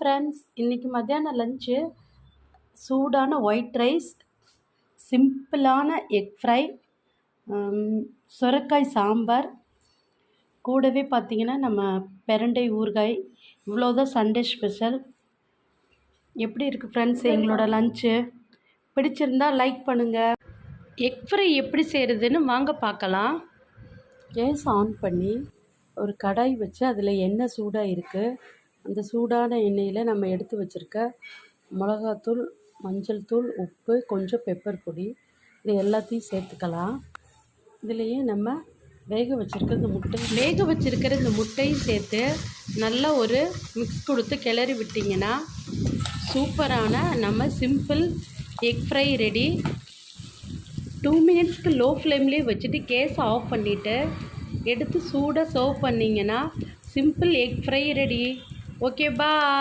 Friends, இன்றைக்கி மத்தியானம் lunch சூடான ஒயிட் ரைஸ், சிம்பிளான எக் ஃப்ரை, சுரைக்காய் சாம்பார், கூடவே பார்த்திங்கன்னா நம்ம பிரண்டை ஊறுகாய். இவ்வளோதான் சண்டே ஸ்பெஷல். எப்படி இருக்குது ஃப்ரெண்ட்ஸ் எங்களோட லஞ்சு? பிடிச்சிருந்தா லைக் பண்ணுங்கள். எக் ஃப்ரை எப்படி செய்கிறதுன்னு வாங்க பார்க்கலாம். கேஸ் ஆன் பண்ணி ஒரு கடாய் வச்சு அதில் எண்ணெய் சூடாக இருக்குது. அந்த சூடான எண்ணெயில் நம்ம எடுத்து வச்சுருக்க மிளகாத்தூள், மஞ்சள் தூள், உப்பு, கொஞ்சம் பெப்பர் பொடி, இது எல்லாத்தையும் சேர்த்துக்கலாம். இதுலேயே நம்ம வேக வச்சுருக்கிற இந்த முட்டையும் சேர்த்து நல்லா ஒரு மிக்ஸ் கொடுத்து கிளறி விட்டிங்கன்னா சூப்பரான நம்ம சிம்பிள் எக் ஃப்ரை ரெடி. 2 மினிட்ஸ்க்கு லோ ஃப்ளேம்லேயே வச்சுட்டு கேஸ் ஆஃப் பண்ணிவிட்டு எடுத்து சூடாக சர்வ் பண்ணிங்கன்னா simple egg fry ready. Okay, பாய்.